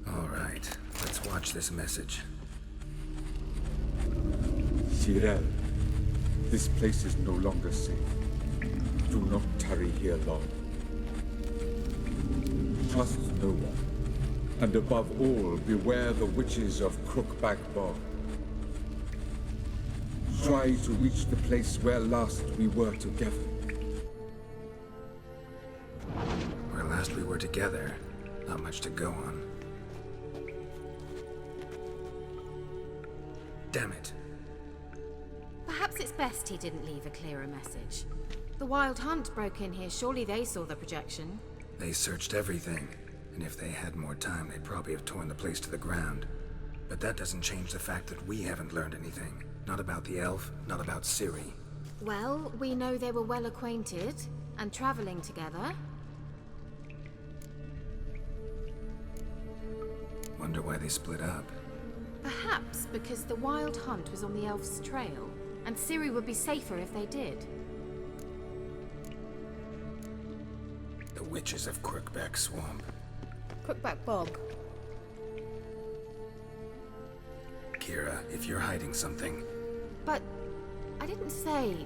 All right, let's watch this message. Cyril, this place is no longer safe. Do not tarry here long. Trust no one. And above all, beware the witches of Crookback Bog. Try to reach the place where last we were together. Where last we were together, not much to go on. Damn it. Perhaps it's best he didn't leave a clearer message. The Wild Hunt broke in here. Surely they saw the projection. They searched everything, and if they had more time, they'd probably have torn the place to the ground. But that doesn't change the fact that we haven't learned anything. Not about the elf, not about Ciri. Well, we know they were well acquainted and traveling together. Wonder why they split up. Perhaps because the Wild Hunt was on the elf's trail, and Ciri would be safer if they did. The witches of Crookback Swamp. Crookback Bog. Kira, if you're hiding something... But I didn't say...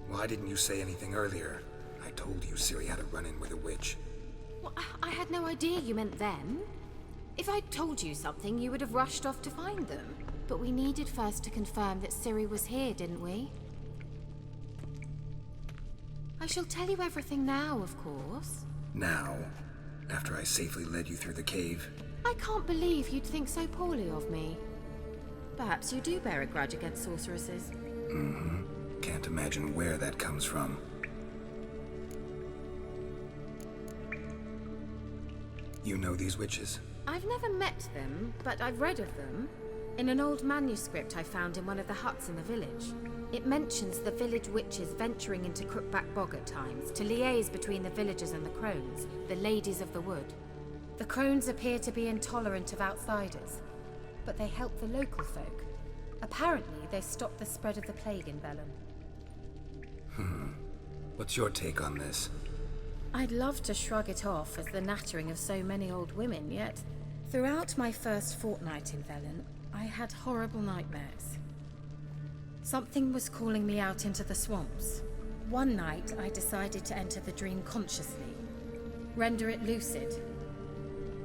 Why didn't you say anything earlier? I told you Ciri had a run-in with a witch. Well, I had no idea you meant them. If I'd told you something, you would have rushed off to find them. But we needed first to confirm that Ciri was here, didn't we? I shall tell you everything now, of course. Now? After I safely led you through the cave? I can't believe you'd think so poorly of me. Perhaps you do bear a grudge against sorceresses. Mm-hmm. Can't imagine where that comes from. You know these witches? I've never met them, but I've read of them. In an old manuscript I found in one of the huts in the village. It mentions the village witches venturing into Crookback Bog at times to liaise between the villagers and the crones, the ladies of the wood. The crones appear to be intolerant of outsiders, but they help the local folk. Apparently, they stopped the spread of the plague in Velen. What's your take on this? I'd love to shrug it off as the nattering of so many old women, yet throughout my first fortnight in Velen, I had horrible nightmares. Something was calling me out into the swamps. One night, I decided to enter the dream consciously, render it lucid.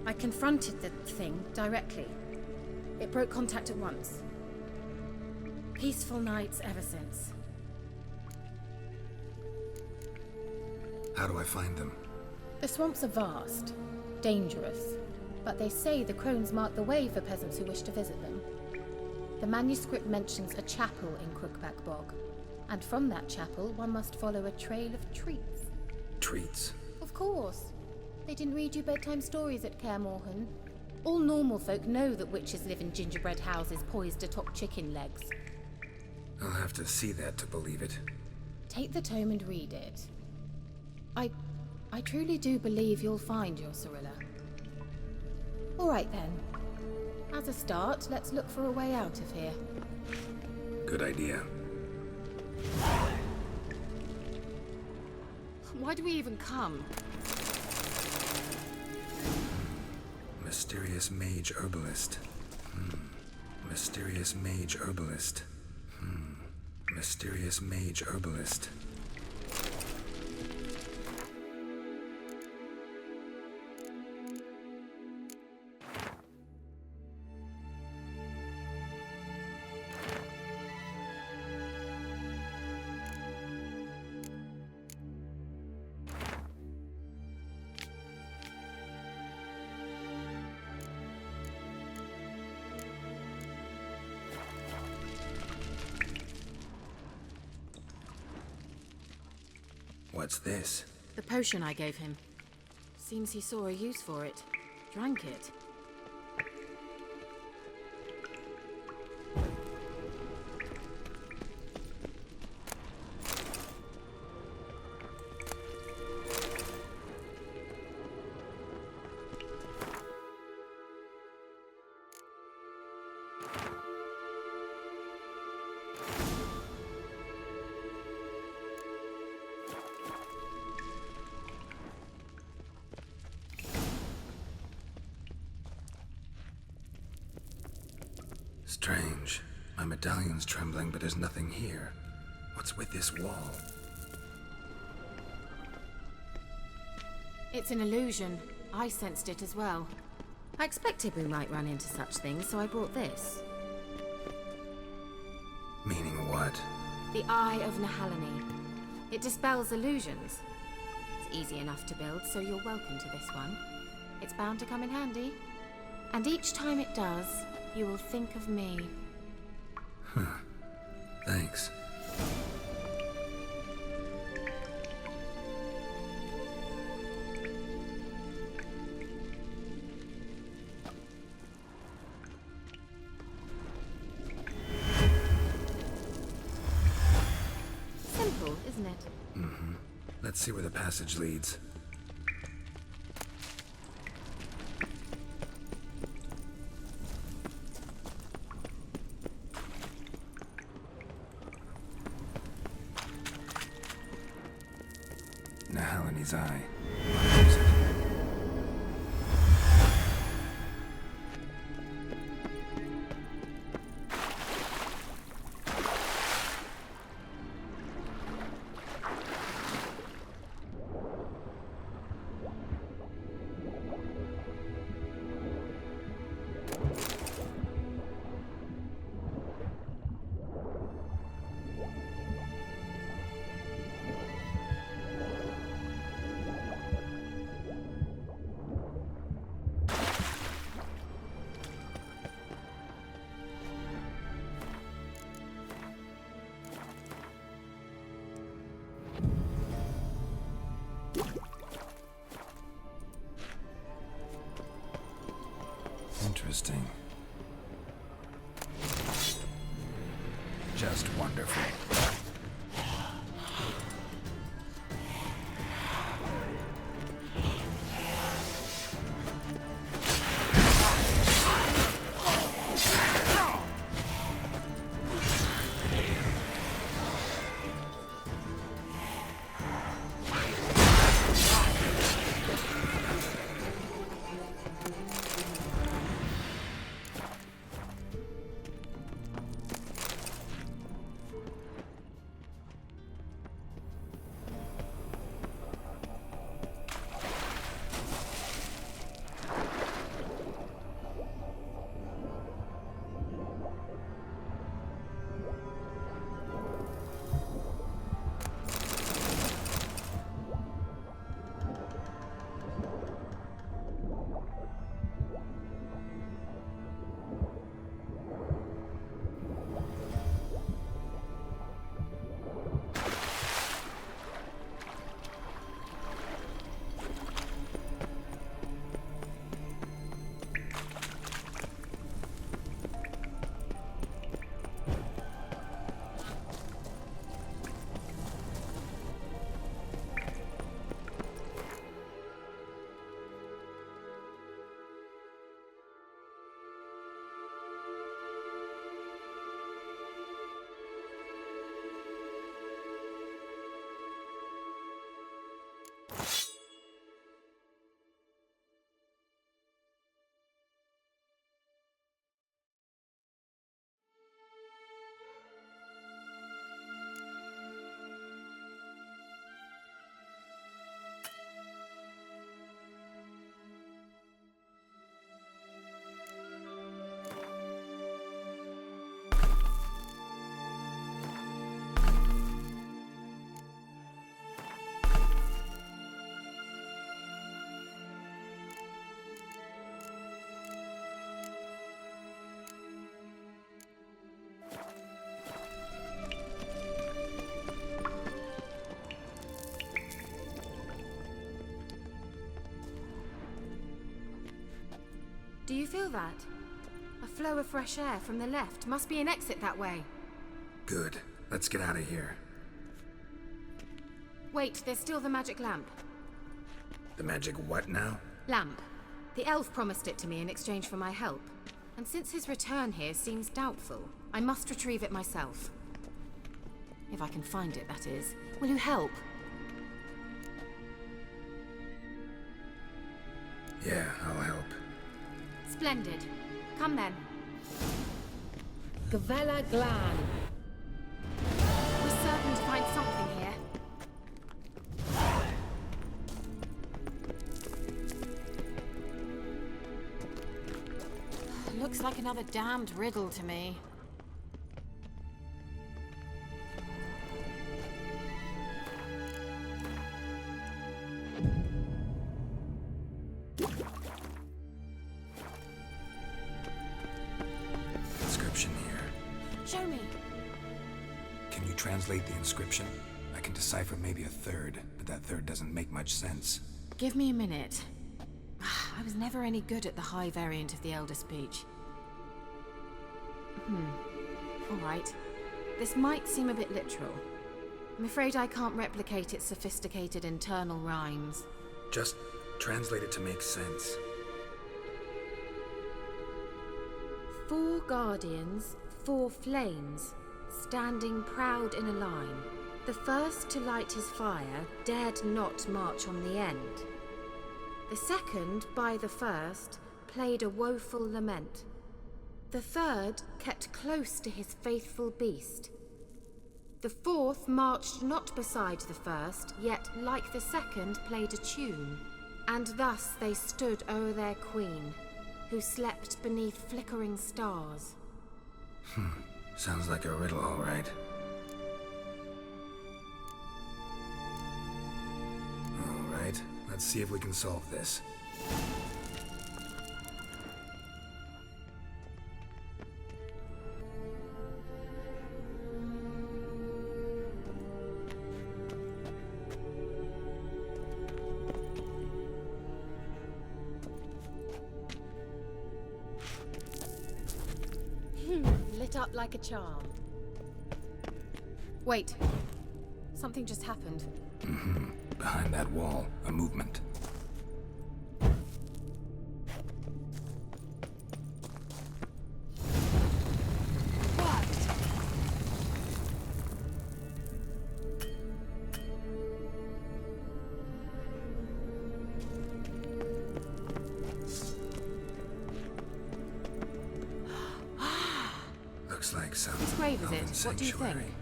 I confronted the thing directly. It broke contact at once. Peaceful nights ever since. How do I find them? The swamps are vast, dangerous, but they say the crones mark the way for peasants who wish to visit them. The manuscript mentions a chapel in Crookback Bog, and from that chapel one must follow a trail of treats. Treats? Of course. They didn't read you bedtime stories at Kaer Morhen. All normal folk know that witches live in gingerbread houses poised atop chicken legs. I'll have to see that to believe it. Take the tome and read it. I truly do believe you'll find your Cirilla. All right then. As a start, let's look for a way out of here. Good idea. Why do we even come? Mysterious mage herbalist. Mysterious mage herbalist. Mysterious mage herbalist. What's this? The potion I gave him. Seems he saw a use for it. Drank it. Strange. My medallion's trembling, but there's nothing here. What's with this wall? It's an illusion. I sensed it as well. I expected we might run into such things, so I brought this. Meaning what? The Eye of Nahalani. It dispels illusions. It's easy enough to build, so you're welcome to this one. It's bound to come in handy. And each time it does, you will think of me. Thanks. Simple, isn't it? Mm-hmm. Let's see where the passage leads. Nahalani's eye. What is it? Interesting. Just wonderful. Do you feel that? A flow of fresh air from the left. Must be an exit that way. Good. Let's get out of here. Wait, there's still the magic lamp. The magic what now? Lamp. The elf promised it to me in exchange for my help. And since his return here seems doubtful, I must retrieve it myself. If I can find it, that is. Will you help? Yeah, I'll help. Splendid. Come then. Gavella Glan. We're certain to find something here. Looks like another damned riddle to me. Inscription here. Show me. Can you translate the inscription? I can decipher maybe a third, but that third doesn't make much sense. Give me a minute. I was never any good at the high variant of the Elder Speech. Alright. This might seem a bit literal. I'm afraid I can't replicate its sophisticated internal rhymes. Just translate it to make sense. 4 guardians, 4 flames, standing proud in a line. The first to light his fire dared not march on the end. The second, by the first, played a woeful lament. The third kept close to his faithful beast. The fourth marched not beside the first, yet like the second played a tune. And thus they stood o'er their queen, who slept beneath flickering stars. Sounds like a riddle, all right. All right, let's see if we can solve this. Lit up like a charm. Wait. Something just happened. Behind that wall, a movement. Looks like some Whose grave is elven it? What do you think? sanctuary.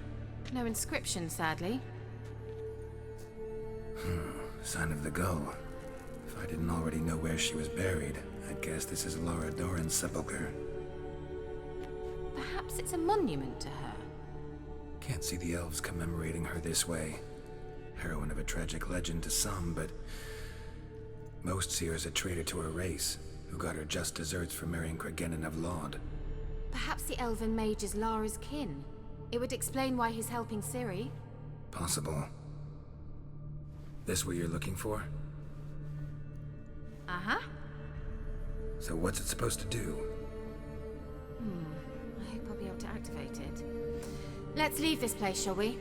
No inscription, sadly. Sign of the gull. If I didn't already know where she was buried, I'd guess this is Laura Doran's sepulcher. Perhaps it's a monument to her. Can't see the elves commemorating her this way. Heroine of a tragic legend to some, but most see her as a traitor to her race, who got her just deserts for marrying Cregennan of Laud. Perhaps the elven mage is Lara's kin. It would explain why he's helping Ciri. Possible. This what you're looking for? Uh-huh. So what's it supposed to do? I hope I'll be able to activate it. Let's leave this place, shall we?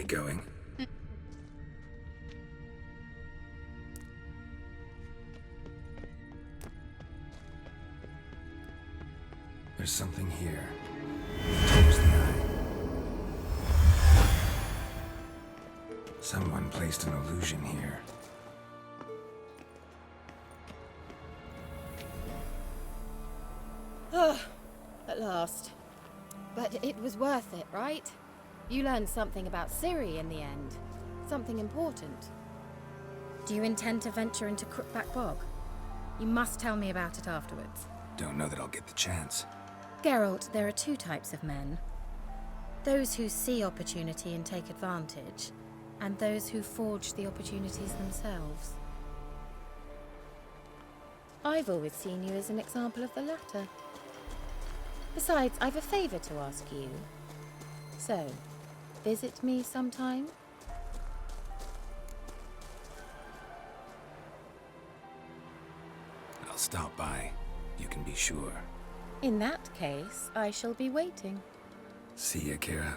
we going? There's something here. Towards the eye. Someone placed an illusion here. At last. But it was worth it, right? You learned something about Ciri in the end. Something important. Do you intend to venture into Crookback Bog? You must tell me about it afterwards. Don't know that I'll get the chance. Geralt, there are two types of men. Those who see opportunity and take advantage, and those who forge the opportunities themselves. I've always seen you as an example of the latter. Besides, I've a favor to ask you. So, visit me sometime? I'll stop by. You can be sure. In that case, I shall be waiting. See ya, Kira.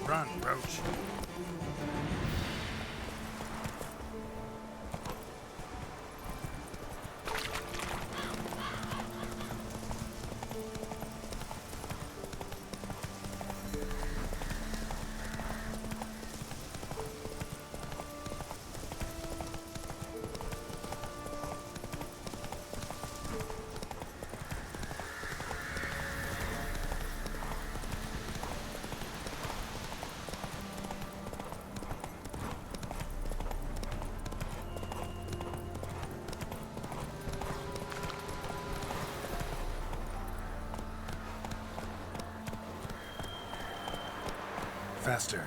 Run, Roach. Faster.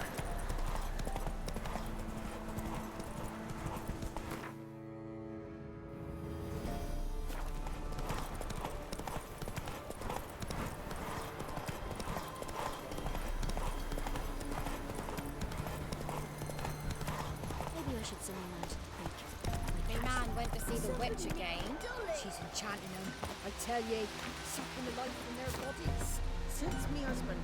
Maybe I should send him out. My man went to see the witch again. She's enchanting him. I tell ye, sucking the life from their bodies. Since me husband went